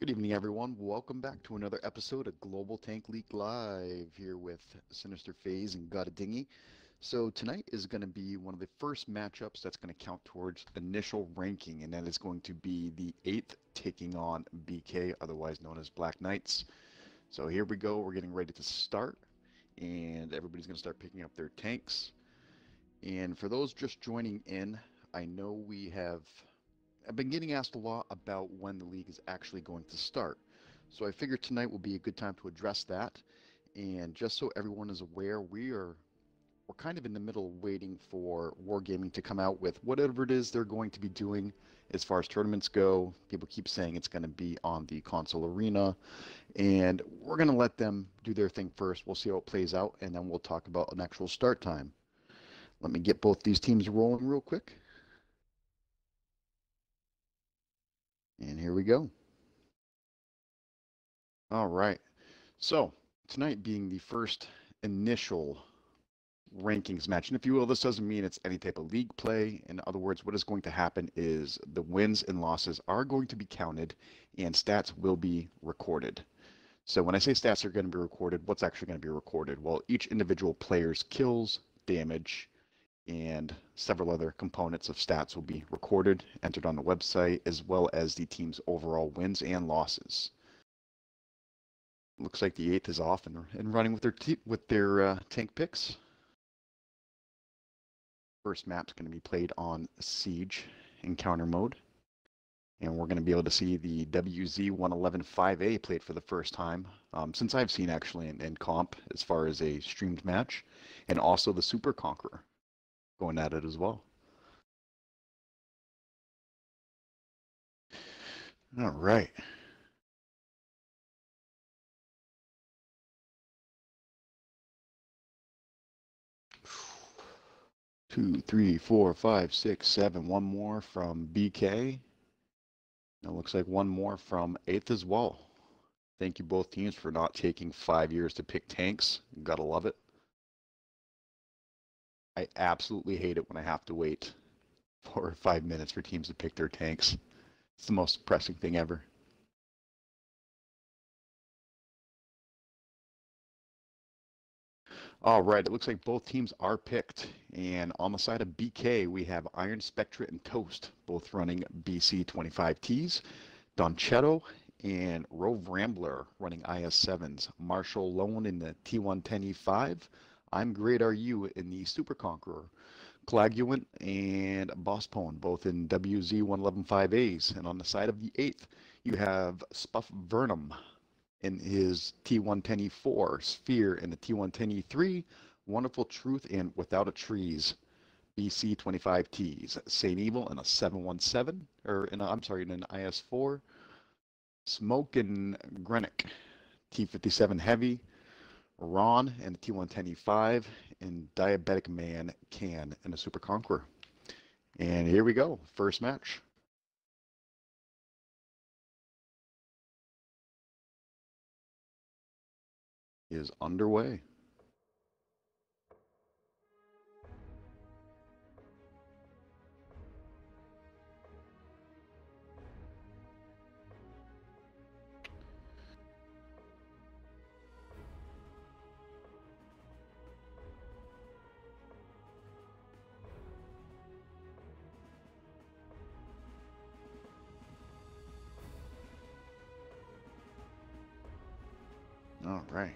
Good evening, everyone. Welcome back to another episode of Global Tank League Live here with Sinister Phase and Got a Dingy. So tonight is going to be one of the first matchups that's going to count towards initial ranking, and that is going to be the 8th taking on BK, otherwise known as Black Knights. So here we go. We're getting ready to start, and everybody's going to start picking up their tanks. And for those just joining in, I know I've been getting asked a lot about when the league is actually going to start. So I figured tonight will be a good time to address that. And just so everyone is aware, we're kind of in the middle of waiting for Wargaming to come out with whatever it is they're going to be doing as far as tournaments go. People keep saying it's going to be on the console arena, and we're going to let them do their thing first. We'll see how it plays out, and then we'll talk about an actual start time. Let me get both these teams rolling real quick. And here we go. All right. So, tonight being the first initial rankings match, and if you will, this doesn't mean it's any type of league play. In other words, what is going to happen is the wins and losses are going to be counted and stats will be recorded. So when I say stats are going to be recorded, what's actually going to be recorded? Well, each individual player's kills, damage, and several other components of stats will be recorded, entered on the website, as well as the team's overall wins and losses. Looks like the 8th is off and running with their tank picks. First map's going to be played on Siege encounter mode. And we're going to be able to see the WZ-111-5A played for the first time, since I've seen actually in comp as far as a streamed match, and also the Super Conqueror going at it as well. All right. Two, three, four, five, six, seven. One more from BK. It looks like one more from 8th as well. Thank you both teams for not taking 5 years to pick tanks. Gotta love it. I absolutely hate it when I have to wait 4 or 5 minutes for teams to pick their tanks. It's the most depressing thing ever. All right, it looks like both teams are picked. And on the side of BK, we have Iron Spectre and Toast, both running BC25Ts. Donchetto and Rove Rambler running IS7s. Marshall Lone in the T110E5. I'm Great Are You in the Super Conqueror. Coagulant and Bosspone, both in WZ-111-5As. And on the side of the 8th, you have Spuff Vernum in his T110E4, Sphere in the T110E3, Wonderful Truth and Without a Trees, BC25Ts, St. Evil in a 717, in an IS4, Smoke and Grenick, T57 Heavy, Ron and the T110E5, and Diabetic Man Can and a Super Conqueror. And here we go, first match. Is underway. All right.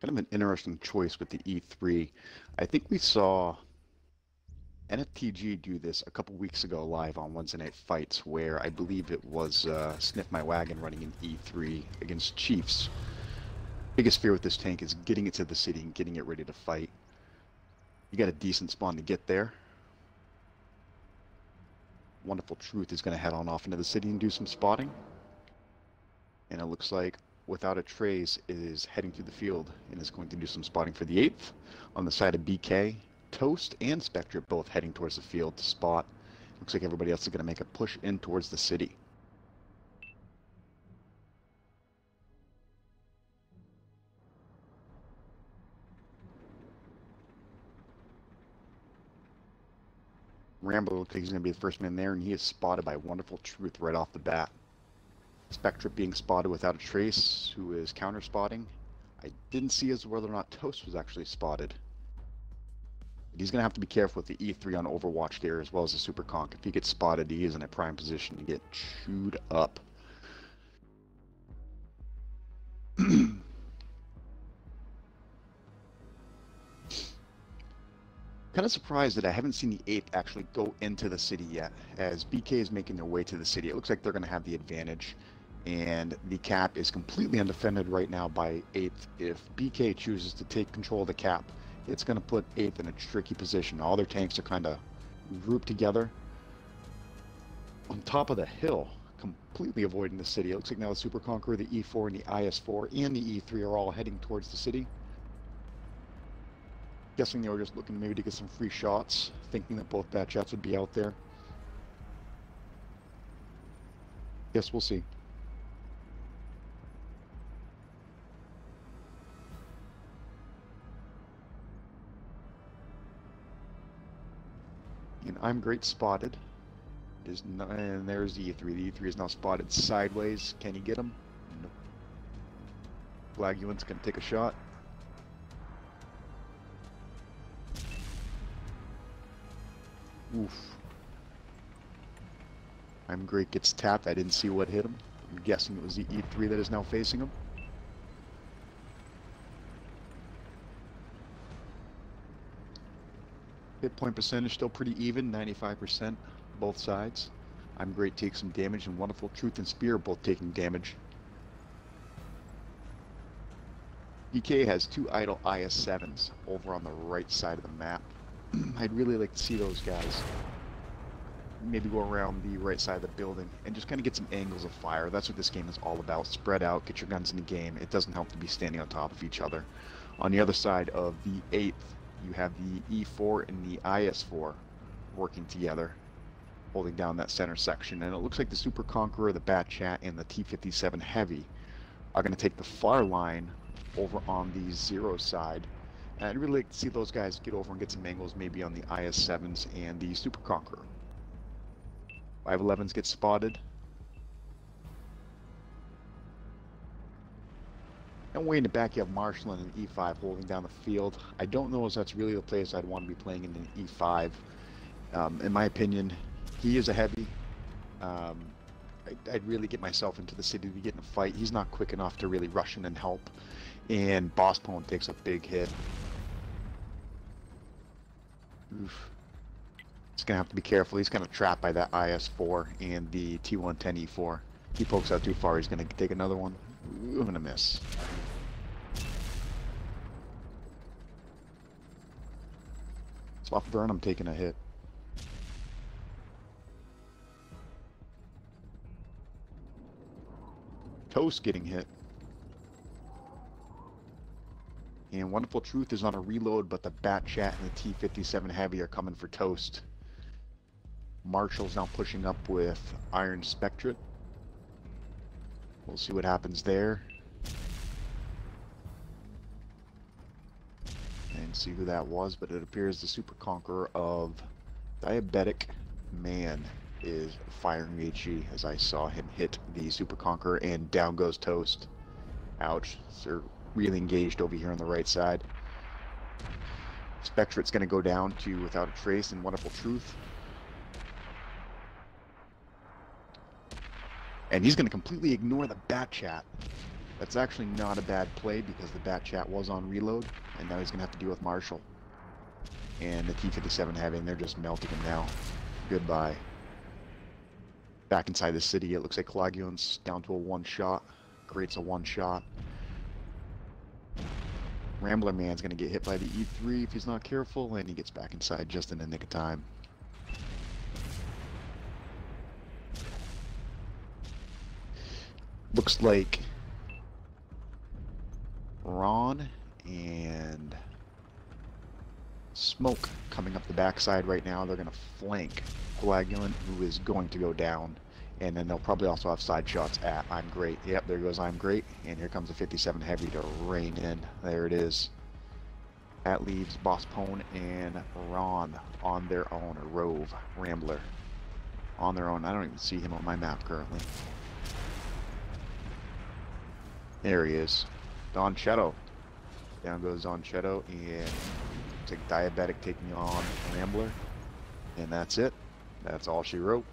Kind of an interesting choice with the E3. I think we saw NFTG do this a couple weeks ago live on Wednesday Night Fights, where I believe it was Sniff My Wagon running an E3 against Chiefs. Biggest fear with this tank is getting it to the city and getting it ready to fight. You got a decent spawn to get there. Wonderful Truth is going to head on off into the city and do some spotting. And it looks like Without a Trace is heading through the field and is going to do some spotting for the 8th. On the side of BK, Toast and Spectre both heading towards the field to spot. Looks like everybody else is going to make a push in towards the city. Rambler looks like he's going to be the first man there, and he is spotted by Wonderful Truth right off the bat. Spectre being spotted without a trace, who is counter spotting. I didn't see as whether or not Toast was actually spotted. But he's going to have to be careful with the E3 on Overwatch there, as well as the Super Conk. If he gets spotted, he is in a prime position to get chewed up. Kind of surprised that I haven't seen the 8th actually go into the city yet, as BK is making their way to the city. It looks like they're going to have the advantage, and the cap is completely undefended right now by 8th. If BK chooses to take control of the cap, it's going to put 8th in a tricky position. All their tanks are kind of grouped together on top of the hill, completely avoiding the city. It looks like now the Super Conqueror, the E4, and the IS4, and the E3 are all heading towards the city. Guessing they were just looking maybe to get some free shots, thinking that both bat jets would be out there. Yes, we'll see. And I'm great spotted. And there's the E3. The E3 is now spotted sideways. Can he get him? Nope. Flaguant's going to take a shot. Oof. I'm great gets tapped. I didn't see what hit him. I'm guessing it was the E3 that is now facing him. Hit point percentage still pretty even, 95%, both sides. I'm great takes some damage, and Wonderful Truth and Spear both taking damage. DK has 2 idle IS-7s over on the right side of the map. I'd really like to see those guys maybe go around the right side of the building and just kind of get some angles of fire. That's what this game is all about. Spread out, get your guns in the game. It doesn't help to be standing on top of each other. On the other side of the 8th, you have the E4 and the IS4 working together, holding down that center section. And it looks like the Super Conqueror, the Bat Chat, and the T-57 Heavy are going to take the far line over on the 0 side. And I'd really like to see those guys get over and get some angles maybe on the IS-7s and the Super Conqueror. 511s get spotted. And way in the back you have Marshall and an E5 holding down the field. I don't know if that's really the place I'd want to be playing in an E5. In my opinion, he is a heavy. I'd really get myself into the city to get in a fight. He's not quick enough to really rush in and help. And Boss Pone takes a big hit. Oof. He's going to have to be careful. He's kind of trapped by that IS-4 and the T-110E4. He pokes out too far, he's going to take another one. Ooh, I'm going to miss. Soft burn, I'm taking a hit. Toast getting hit. And Wonderful Truth is on a reload, but the Bat Chat and the T-57 Heavy are coming for Toast. Marshall's now pushing up with Iron Spectre. We'll see what happens there. And see who that was, but it appears the Super Conqueror of Diabetic Man is firing HE as I saw him hit the Super Conqueror, and down goes Toast. Ouch. They're really engaged over here on the right side. Spectre's going to go down to Without a Trace and Wonderful Truth. And he's going to completely ignore the Bat Chat. That's actually not a bad play because the Bat Chat was on reload, and now he's going to have to deal with Marshall. And the T-57 Heavy, and they're just melting him now. Goodbye. Back inside the city, it looks like Calaguion's down to a 1-shot. Great's a 1-shot. Rambler Man's going to get hit by the E3 if he's not careful, and he gets back inside just in the nick of time. Looks like Ron and Smoke coming up the backside right now. They're going to flank Coagulant, who is going to go down. And then they'll probably also have side shots at I'm Great. Yep, there goes I'm Great. And here comes the 57 Heavy to rain in. There it is. That leaves Boss Pone and Ron on their own, or Rove, Rambler, on their own. I don't even see him on my map currently. There he is. Don Cheto. Down goes Don Cheto, and it's like Diabetic taking on Rambler. And that's it. That's all she wrote.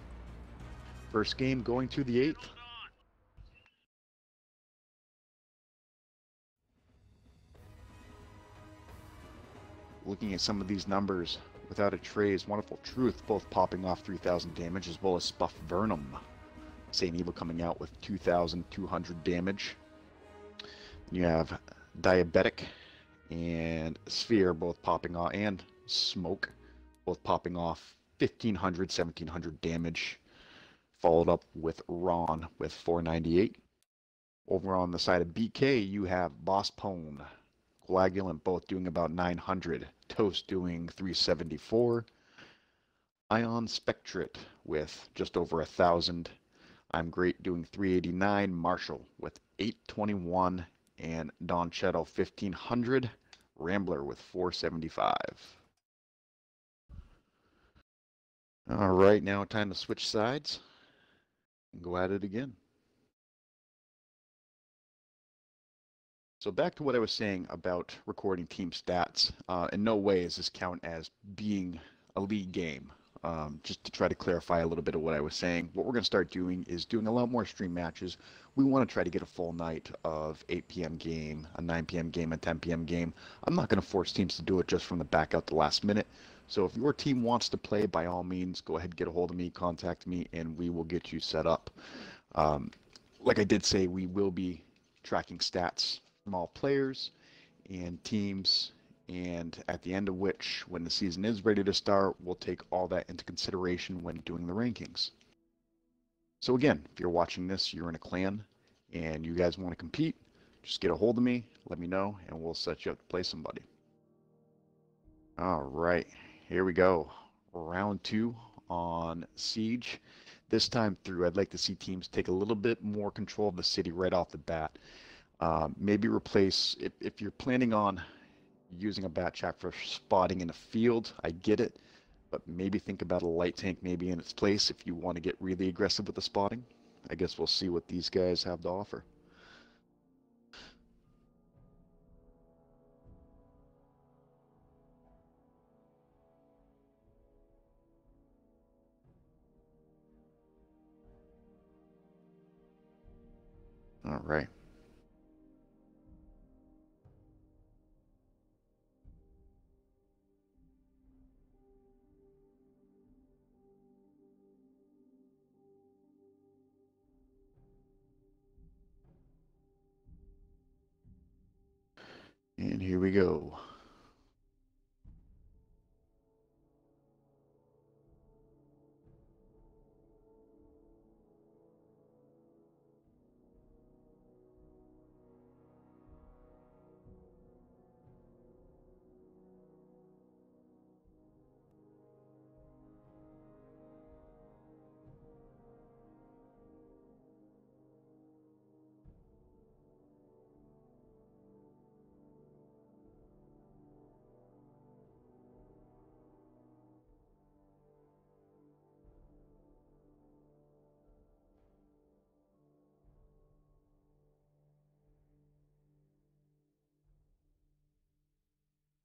First game going to the 8th. Looking at some of these numbers, Without a Trace, Wonderful Truth, both popping off 3,000 damage, as well as Spuff Vernum. Saint Evil coming out with 2,200 damage. You have Diabetic and Sphere both popping off, and Smoke both popping off 1,500, 1,700 damage. Followed up with Ron with 498. Over on the side of BK, you have Boss Pone, Coagulant both doing about 900, Toast doing 374, Ion Spectrit with just over 1,000, I'm Great doing 389, Marshall with 821, and Don Cheto 1,500, Rambler with 475. All right, now time to switch sides and go at it again. So back to what I was saying about recording team stats. In no way does this count as being a league game. Just to try to clarify a little bit of what I was saying, what we're going to start doing is doing a lot more stream matches. We want to try to get a full night of 8 p.m. game, a 9 p.m. game, a 10 p.m. game. I'm not going to force teams to do it just from the back out the last minute. So if your team wants to play, by all means, go ahead, get a hold of me, contact me, and we will get you set up. Like I did say, we will be tracking stats from all players and teams, and at the end of which, when the season is ready to start, we'll take all that into consideration when doing the rankings. So again, if you're watching this, you're in a clan, and you guys want to compete, just get a hold of me, let me know, and we'll set you up to play somebody. All right, here we go. Round 2 on Siege. This time through, I'd like to see teams take a little bit more control of the city right off the bat. Maybe replace, if you're planning on using a bat chat for spotting in a field, I get it, but maybe think about a light tank maybe in its place if you want to get really aggressive with the spotting. I guess we'll see what these guys have to offer. All right. And here we go.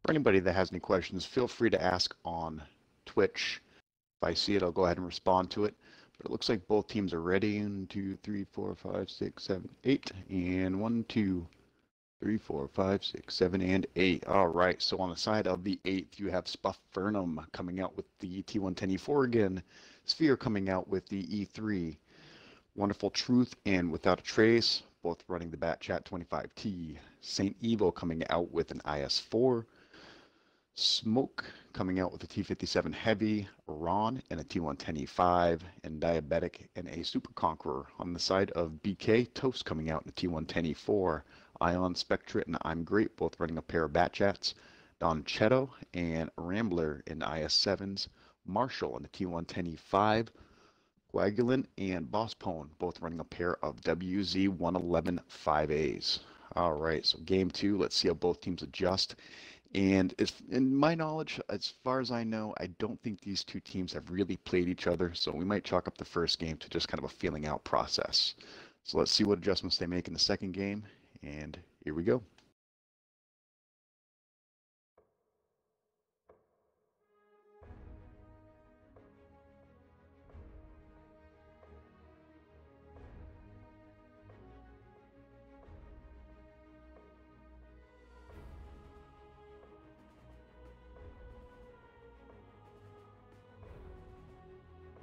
For anybody that has any questions, feel free to ask on Twitch. If I see it, I'll go ahead and respond to it. But it looks like both teams are ready. 1, 2, 3, 4, 5, 6, 7, 8. And 1, 2, 3, 4, 5, 6, 7, and 8. All right, so on the side of the 8th, you have Spuff Vernum coming out with the T110E4 again. Sphere coming out with the E3. Wonderful Truth and Without a Trace, both running the Bat Chat 25T. Saint Evil coming out with an IS4. Smoke coming out with a T57 Heavy, Ron and a T110E5, and Diabetic and a Super Conqueror. On the side of BK, Toast coming out in a T110E4, Ion Spectrit and I'm Great, both running a pair of Bat Chats, Don Cheto and Rambler in IS7s, Marshall in the T110E5, Coagulant and Boss Pone, both running a pair of WZ111 5As. All right, so game 2, let's see how both teams adjust And in my knowledge, as far as I know, I don't think these two teams have really played each other, so we might chalk up the first game to just kind of a feeling out process. So let's see what adjustments they make in the second game, and here we go.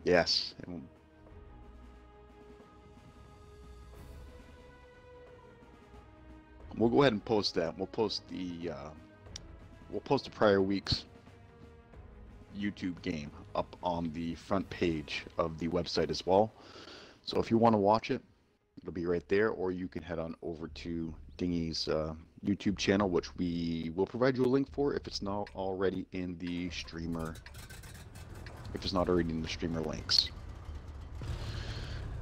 Yes. We'll go ahead and post that. We'll post the prior week's YouTube game up on the front page of the website as well. So if you want to watch it, it'll be right there, or you can head on over to Dingy's YouTube channel, which we will provide you a link for if it's not already in the streamer. If it's not already in the streamer links.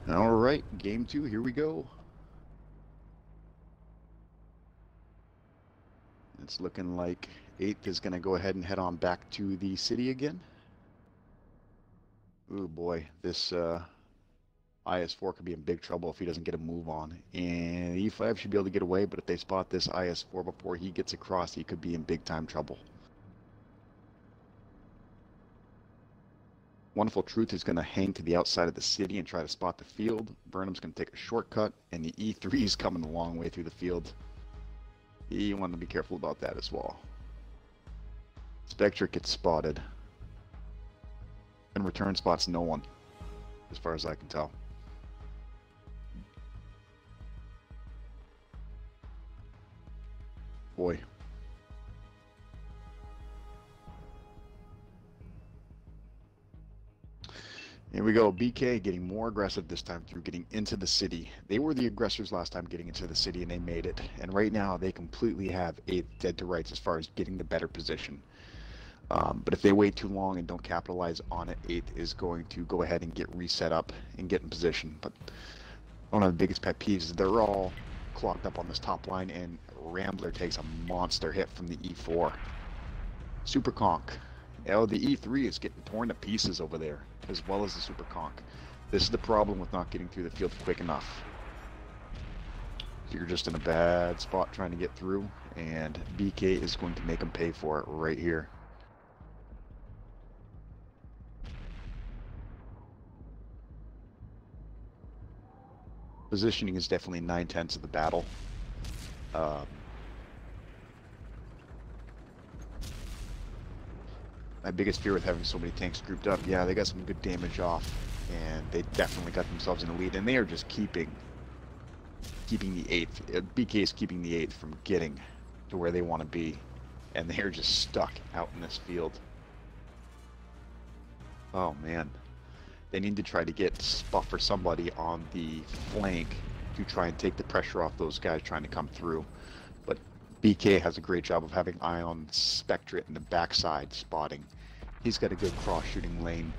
All right, game 2, here we go. It's looking like 8th is going to go ahead and head on back to the city again. Oh boy, this IS-4 could be in big trouble if he doesn't get a move on. And E5 should be able to get away, but if they spot this IS-4 before he gets across, he could be in big time trouble. Wonderful Truth is going to hang to the outside of the city and try to spot the field. Burnham's going to take a shortcut, and the E3 is coming a long way through the field. You want to be careful about that as well. Spectre gets spotted. And return spots no one, as far as I can tell. Boy. Here we go. BK getting more aggressive this time through getting into the city. They were the aggressors last time getting into the city, and they made it. And right now, they completely have 8th dead to rights as far as getting the better position. But if they wait too long and don't capitalize on it, 8th is going to go ahead and get reset up and get in position. But one of the biggest pet peeves is they're all clogged up on this top line, and Rambler takes a monster hit from the E4. Super Conk. Oh, the E3 is getting torn to pieces over there, as well as the Super Conk. This is the problem with not getting through the field quick enough. So you're just in a bad spot trying to get through, and BK is going to make them pay for it right here. Positioning is definitely 9/10 of the battle. My biggest fear with having so many tanks grouped up, yeah, they got some good damage off, and they definitely got themselves in the lead, and they are just keeping the 8th. BK is keeping the 8th from getting to where they want to be, and they are just stuck out in this field. Oh man, they need to try to get Spuff or somebody on the flank to try and take the pressure off those guys trying to come through. But BK has a great job of having eye on Spectre in the backside spotting. He's got a good cross shooting lane.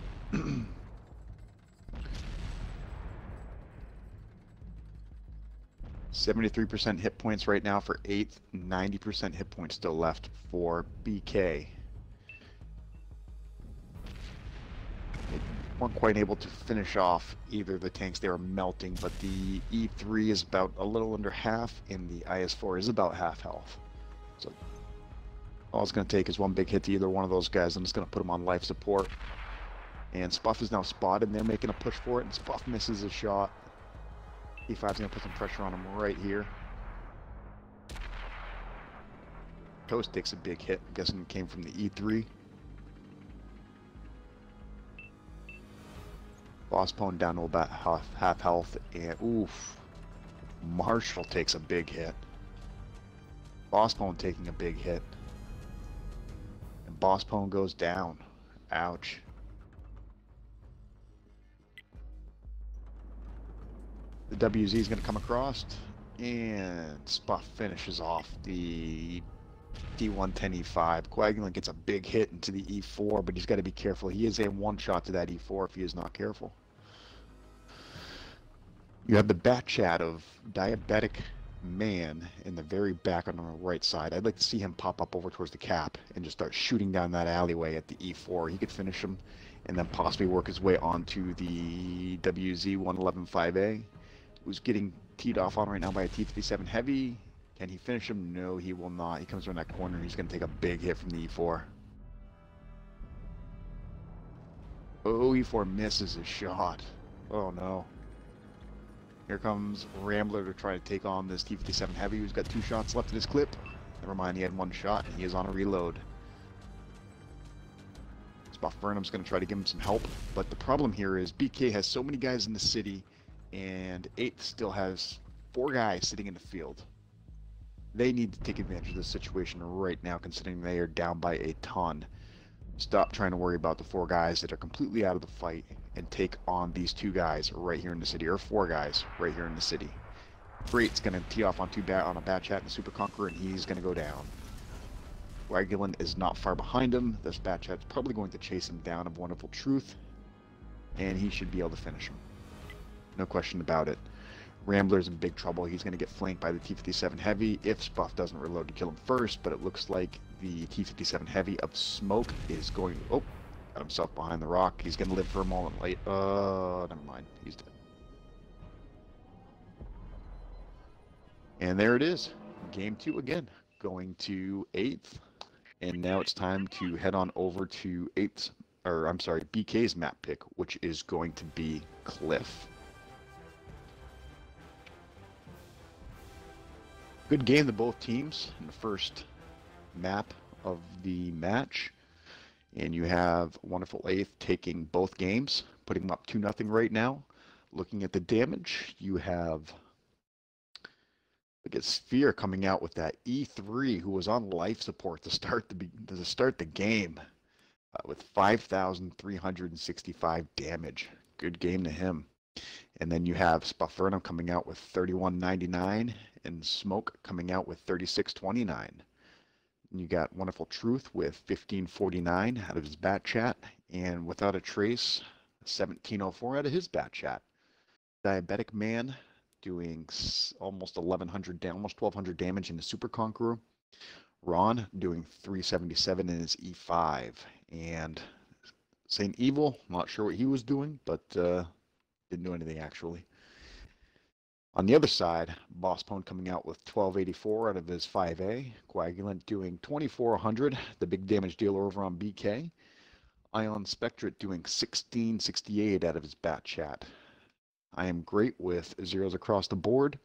73% hit points right now for 8th, 90% hit points still left for BK. They weren't quite able to finish off either of the tanks. They were melting, but the E3 is about a little under half, and the IS-4 is about half health. So all it's going to take is one big hit to either one of those guys, and it's going to put them on life support. And Spuff is now spotted, and they're making a push for it, and Spuff misses a shot. E5's going to put some pressure on him right here. Toast takes a big hit. I'm guessing it came from the E3. Boss Pone down to about half health, and oof. Marshall takes a big hit. Boss Pone taking a big hit. And Boss Pone goes down. Ouch. The WZ is going to come across, and Spuff finishes off the D110E5. Coagulant gets a big hit into the E4, but he's got to be careful. He is a one-shot to that E4 if he is not careful. You have the bat chat of Diabetic man in the very back on the right side. I'd like to see him pop up over towards the cap and just start shooting down that alleyway at the E4. He could finish him and then possibly work his way onto the WZ-111-5A, who's getting teed off on right now by a T-57 Heavy. Can he finish him? No, he will not. He comes around that corner. He's going to take a big hit from the E4. Oh, E4 misses his shot. Oh, no. Here comes Rambler to try to take on this T-57 Heavy, who's got 2 shots left in his clip. Never mind, he had 1 shot, and he is on a reload. Burnham's going to try to give him some help, but the problem here is BK has so many guys in the city, and 8th still has 4 guys sitting in the field. They need to take advantage of this situation right now, considering they are down by a ton. Stop trying to worry about the 4 guys that are completely out of the fight and take on these 2 guys right here in the city, or 4 guys right here in the city. Great's going to tee off on a Bat Chat and Super Conqueror, and he's going to go down. Coagulant is not far behind him. This Bat Chat's probably going to chase him down of Wonderful Truth, and he should be able to finish him. No question about it. Rambler's in big trouble. He's going to get flanked by the T-57 Heavy if Spuff doesn't reload to kill him first, but it looks like the T-57 Heavy of Smoke is going... Oh, got himself behind the rock. He's going to live for a moment late. Never mind. He's dead. And there it is. Game 2 again. Going to 8th. And now it's time to head on over to BK's map pick, which is going to be Cliff. Good game to both teams in the first map of the match. And you have Wonderful 8th taking both games, putting them up 2-0 right now. Looking at the damage, you have... Look at Sphere coming out with that E3, who was on life support to start the game with 5,365 damage. Good game to him. And then you have Spuffernum coming out with 3199 and Smoke coming out with 3629. You got Wonderful Truth with 1549 out of his Bat Chat, and Without a Trace 1704 out of his Bat Chat. Diabetic Man doing almost 1,200 damage in the Super Conqueror. Ron doing 377 in his E5. And Saint Evil, not sure what he was doing, but didn't do anything actually. On the other side, Boss Pone coming out with 1284 out of his 5A. Coagulant doing 2400, the big damage dealer over on BK. Ion Spectret doing 1668 out of his Bat Chat. I am great with zeros across the board.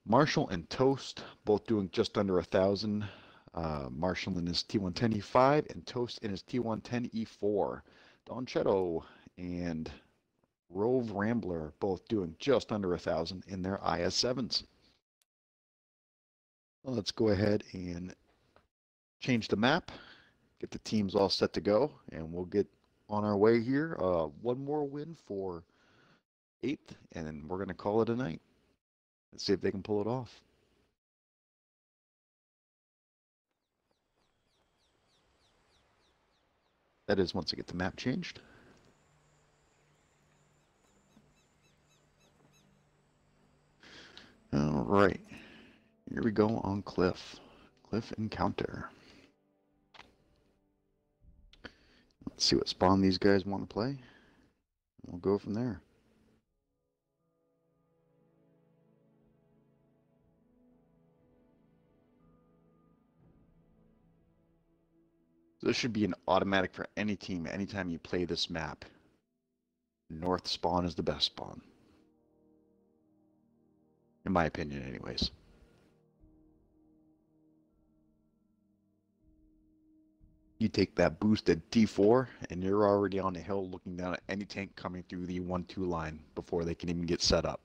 Marshall and Toast both doing just under 1,000. Marshall in his T110 E5 and Toast in his T110 E4. Don Cheto and Rove Rambler both doing just under 1,000 in their IS7s. Well, let's go ahead and change the map, get the teams all set to go, and we'll get on our way here. One more win for 8th, and then we're going to call it a night. Let's see if they can pull it off. That is once I get the map changed. All right, here we go on Cliff. Cliff Encounter. Let's see what spawn these guys want to play. We'll go from there. This should be an automatic for any team anytime you play this map. North spawn is the best spawn. In my opinion, anyways. You take that boosted T4 and you're already on the hill looking down at any tank coming through the 1-2 line before they can even get set up.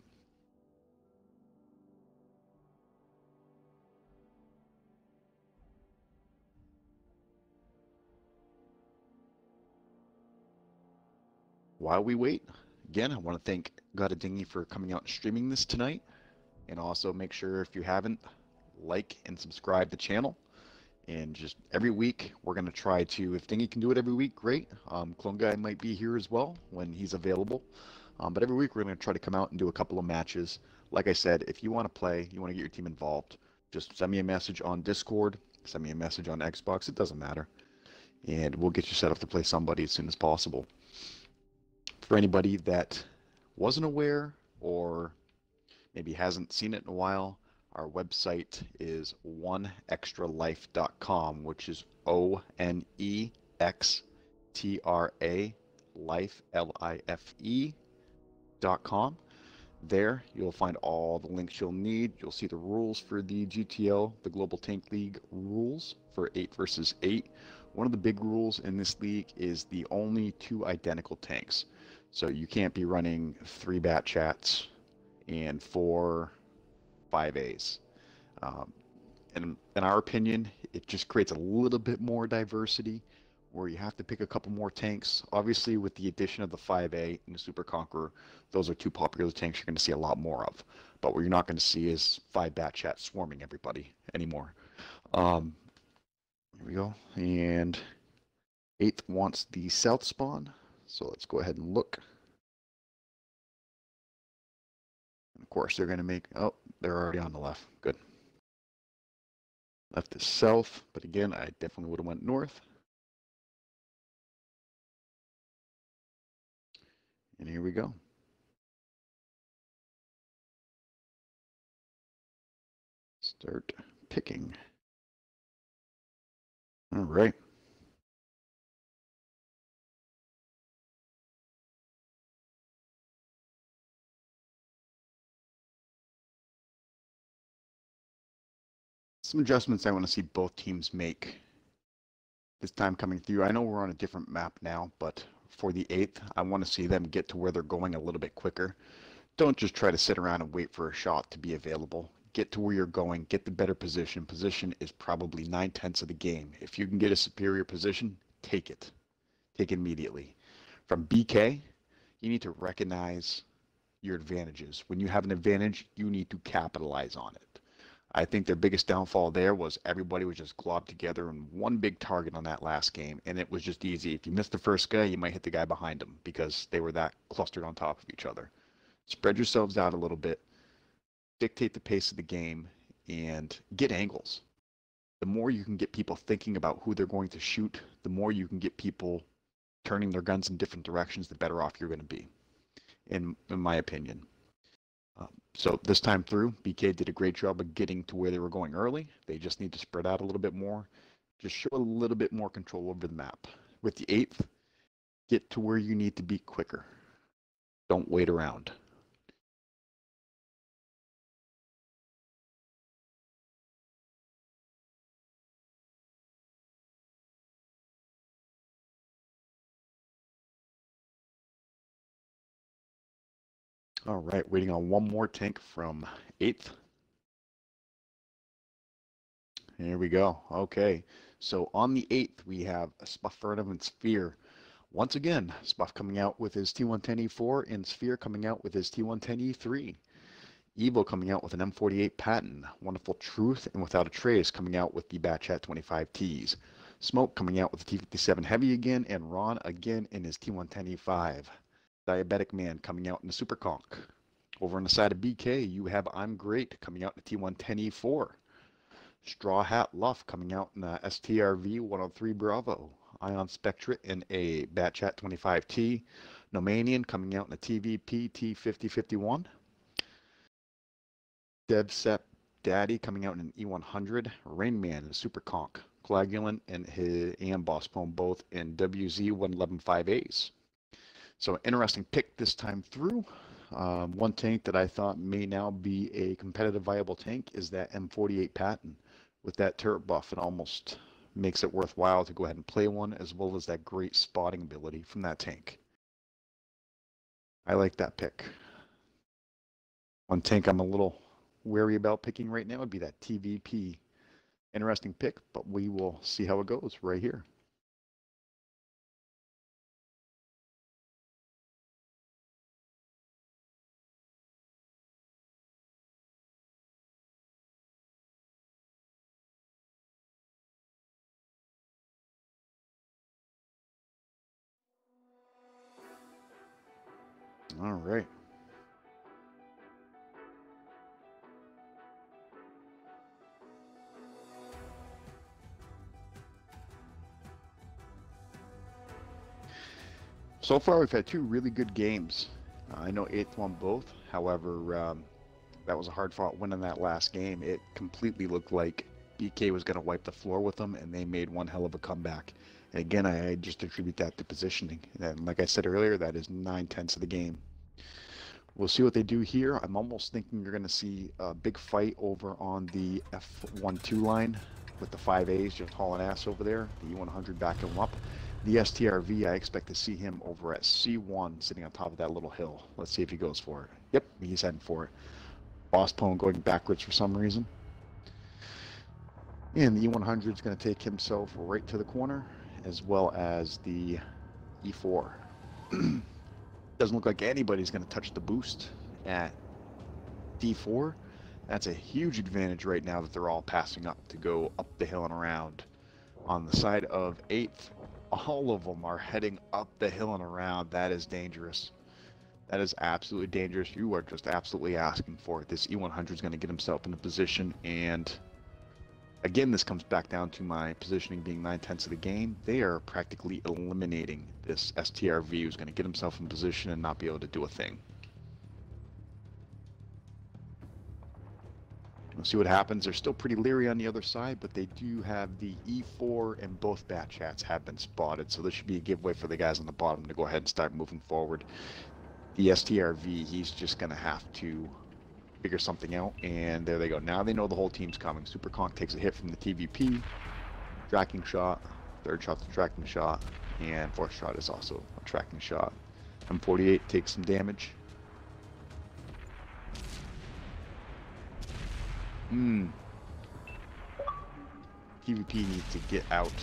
While we wait, again, I want to thank Got a Dinghy for coming out and streaming this tonight. And also make sure, if you haven't, like and subscribe the channel. And just every week, we're going to try to, if Dingy can do it every week, great. Clone Guy might be here as well when he's available. But every week, we're going to try to come out and do a couple of matches. Like I said, if you want to play, you want to get your team involved, just send me a message on Discord, send me a message on Xbox, it doesn't matter. And we'll get you set up to play somebody as soon as possible. For anybody that wasn't aware or maybe hasn't seen it in a while, our website is oneextralife.com, which is ONEXTRA life, LIFE.com. There, you'll find all the links you'll need. You'll see the rules for the GTO, the Global Tank League rules for 8 versus 8. One of the big rules in this league is the only 2 identical tanks. So you can't be running 3 bat chats and 4 5As. Um, and in our opinion, it just creates a little bit more diversity where you have to pick a couple more tanks. Obviously, with the addition of the 5A and the Super Conqueror, those are 2 popular tanks you're going to see a lot more of. But what you're not going to see is 5 bat chat swarming everybody anymore. Here we go. And 8th wants the south spawn. So let's go ahead and look. And of course, they're going to make, oh, they're already on the left. Good. Left is south, but again, I definitely would have went north. And here we go. Start picking. All right. Some adjustments I want to see both teams make this time coming through. I know we're on a different map now, but for the 8th, I want to see them get to where they're going a little bit quicker. Don't just try to sit around and wait for a shot to be available. Get to where you're going, get the better position. Position is probably 9/10 of the game. If you can get a superior position, take it. Take it immediately. From BK, you need to recognize your advantages. When you have an advantage, you need to capitalize on it. I think their biggest downfall there was everybody was just globbed together in one big target on that last game, and it was just easy. If you missed the first guy, you might hit the guy behind him because they were that clustered on top of each other. Spread yourselves out a little bit, dictate the pace of the game, and get angles. The more you can get people thinking about who they're going to shoot, the more you can get people turning their guns in different directions, the better off you're going to be, in my opinion. So this time through, BK did a great job of getting to where they were going early. They just need to spread out a little bit more. Just show a little bit more control over the map. With the 8th, get to where you need to be quicker. Don't wait around. All right, waiting on one more tank from 8th. Here we go. Okay, so on the 8th, we have Spuffertum and Sphere. Once again, Spuff coming out with his T110E4 and Sphere coming out with his T110E3. Evo coming out with an M48 Patton. Wonderful Truth and Without a Trace coming out with the Batchat 25Ts. Smoke coming out with the T57 Heavy again, and Ron again in his T110E5. Diabetic Man coming out in the Super Conk. Over on the side of BK, you have I'm Great coming out in the T110E4. Straw Hat Luff coming out in the STRV 103 Bravo. Ion Spectre in a Batchat 25T. Nomanian coming out in the TVP T5051. DevSep Daddy coming out in an E100. Rainman in a Super Conk. Coagulant and his Boss Pone both in WZ 111.5As. So interesting pick this time through. One tank that I thought may now be a competitive viable tank is that M48 Patton. With that turret buff, it almost makes it worthwhile to go ahead and play one, as well as that great spotting ability from that tank. I like that pick. One tank I'm a little wary about picking right now would be that TVP. Interesting pick, but we will see how it goes right here. All right. So far, we've had two really good games. I know 8th won both. However, that was a hard-fought win in that last game. It completely looked like BK was going to wipe the floor with them, and they made one hell of a comeback. And again, I just attribute that to positioning. And like I said earlier, that is 9/10 of the game. We'll see what they do here. I'm almost thinking you're going to see a big fight over on the F12 line with the 5As just hauling ass over there. The E100 backing them up. The STRV, I expect to see him over at C1 sitting on top of that little hill. Let's see if he goes for it. Yep, he's heading for it. Boss Pone going backwards for some reason. And the E100 is going to take himself right to the corner, as well as the E4. Doesn't look like anybody's going to touch the boost at D4. That's a huge advantage right now that they're all passing up to go up the hill and around. On the side of 8th, all of them are heading up the hill and around. That is dangerous. That is absolutely dangerous. You are just absolutely asking for it. This E100 is going to get himself in a position, and again, this comes back down to my positioning being 9/10 of the game. They are practically eliminating this STRV who's going to get himself in position and not be able to do a thing. We'll see what happens. They're still pretty leery on the other side, but they do have the E4 and both bat chats have been spotted, so this should be a giveaway for the guys on the bottom to go ahead and start moving forward. The STRV, he's just going to have to figure something out, and there they go. Now they know the whole team's coming. Super Conk takes a hit from the TVP, tracking shot, third shot's a tracking shot, and fourth shot is also a tracking shot. M48 takes some damage. TVP needs to get out,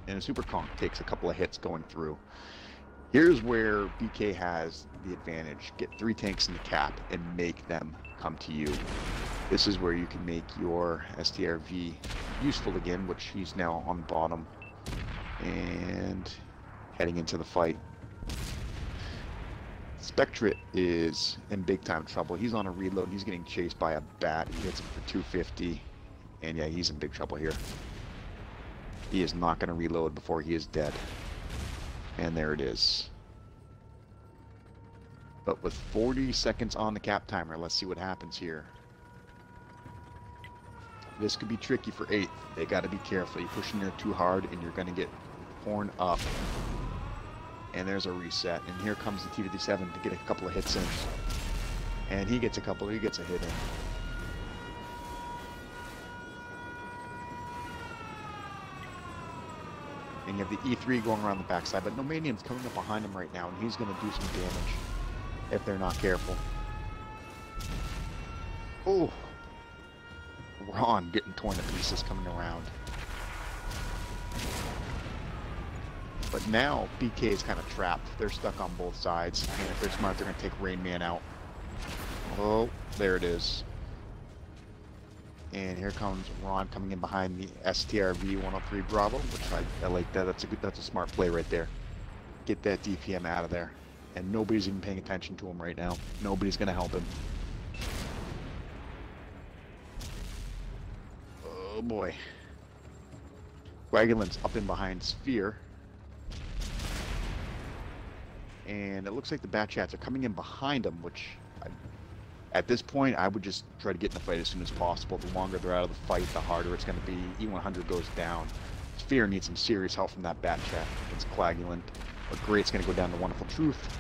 and a Super Conk takes a couple of hits going through. Here's where BK has the advantage. Get 3 tanks in the cap and make them come to you. This is where you can make your STRV useful again, which he's now on the bottom and heading into the fight. Spectrit is in big time trouble. He's on a reload. He's getting chased by a bat. He hits him for 250. And yeah, he's in big trouble here. He is not going to reload before he is dead. And there it is. But with 40 seconds on the cap timer, let's see what happens here. This could be tricky for 8th. They got to be careful. You push in there too hard and you're going to get torn up. And there's a reset. And here comes the T-57 to get a couple of hits in. And he gets a hit in. And you have the E3 going around the backside, but Nomanian's coming up behind him right now, and he's going to do some damage if they're not careful. Oh, Ron getting torn to pieces coming around. But now BK is kind of trapped. They're stuck on both sides, and if they're smart, they're going to take Rain Man out. Oh, there it is. And here comes Ron coming in behind the STRV 103 Bravo, which I like that. That's a smart play right there. Get that DPM out of there. And nobody's even paying attention to him right now. Nobody's going to help him. Oh boy. Coagulant's up in behind Sphere. And it looks like the Bat Chats are coming in behind him, which at this point, I would just try to get in the fight as soon as possible. The longer they're out of the fight, the harder it's going to be. E100 goes down. Sphere needs some serious help from that Bat Chat against Coagulant. But Great's going to go down to Wonderful Truth.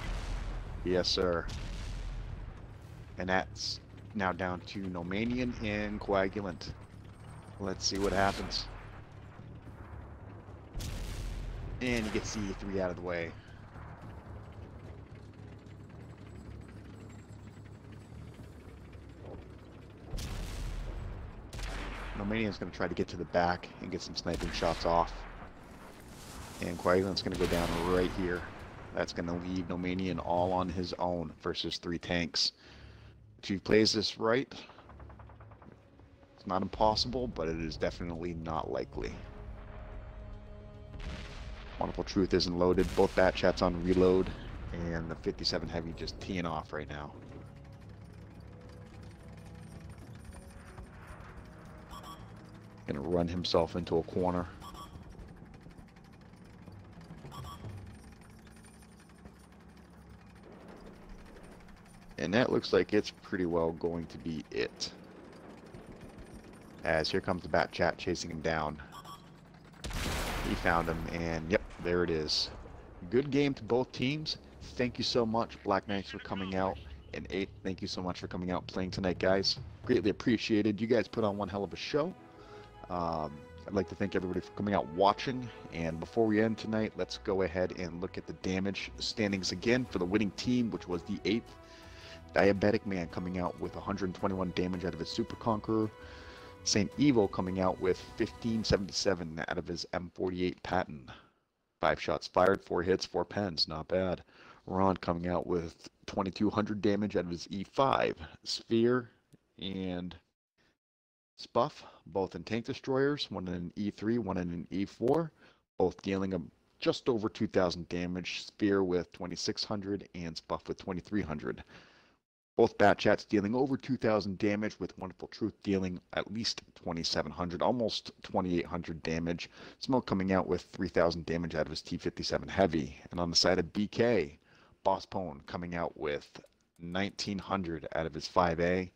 Yes, sir. And that's now down to Nomanian and Coagulant. Let's see what happens. And he gets the E3 out of the way. Nomanian's going to try to get to the back and get some sniping shots off. And Coagulant's going to go down right here. That's going to leave Nomanian all on his own versus 3 tanks. If he plays this right, it's not impossible, but it is definitely not likely. Wonderful Truth isn't loaded. Both Bat Chats on reload. And the 57 Heavy just teeing off right now. Gonna run himself into a corner. And that looks like it's pretty well going to be it. As here comes the Bat Chat chasing him down. He found him, and yep, there it is. Good game to both teams. Thank you so much, Black Knights, for coming out. And 8, thank you so much for coming out and playing tonight, guys. Greatly appreciated. You guys put on one hell of a show. I'd like to thank everybody for coming out watching. And before we end tonight, let's go ahead and look at the damage standings again for the winning team, which was the 8th. Diabetic Man coming out with 121 damage out of his Super Conqueror. St. Evil coming out with 1577 out of his M48 Patton. 5 shots fired, 4 hits, 4 pens, not bad. Ron coming out with 2200 damage out of his E5. Sphere and Spuff, both in Tank Destroyers, one in an E3, one in an E4, both dealing just over 2000 damage. Sphere with 2600 and Spuff with 2300. Both Bat Chats dealing over 2,000 damage, with Wonderful Truth dealing at least 2,700, almost 2,800 damage. Smoke coming out with 3,000 damage out of his T57 Heavy. And on the side of BK, Boss Pone coming out with 1,900 out of his 5A.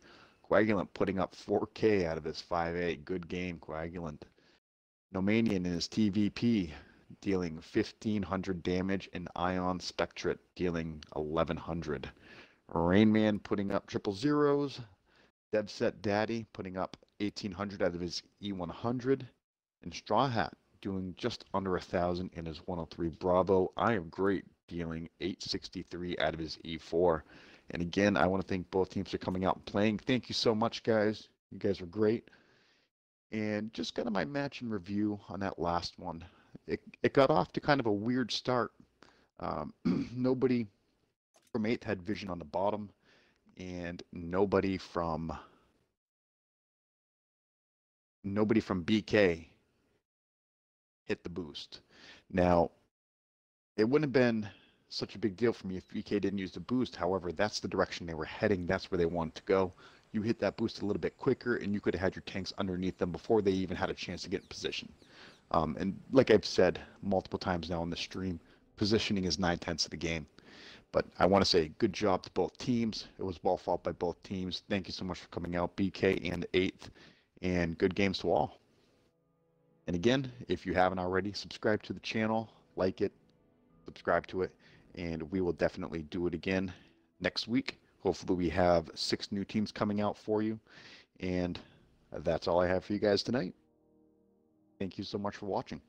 Coagulant putting up 4K out of his 5A. Good game, Coagulant. Nomanian in his TVP dealing 1,500 damage, and Ion Spectret dealing 1,100. Rainman putting up triple zeros. Devset Daddy putting up 1,800 out of his E100. And Straw Hat doing just under 1,000 in his 103 Bravo. I Am Great dealing 863 out of his E4. And again, I want to thank both teams for coming out and playing. Thank you so much, guys. You guys are great. And just kind of my match and review on that last one. It got off to kind of a weird start. Nobody from 8th had vision on the bottom, and nobody from BK hit the boost. Now, it wouldn't have been such a big deal for me if BK didn't use the boost. However, that's the direction they were heading. That's where they wanted to go. You hit that boost a little bit quicker, and you could have had your tanks underneath them before they even had a chance to get in position. And like I've said multiple times now on the stream, positioning is 9/10 of the game. But I want to say good job to both teams. It was well fought by both teams. Thank you so much for coming out, BK and 8th, and good games to all. And again, if you haven't already, subscribe to the channel, like it, subscribe to it, and we will definitely do it again next week. Hopefully we have 6 new teams coming out for you. And that's all I have for you guys tonight. Thank you so much for watching.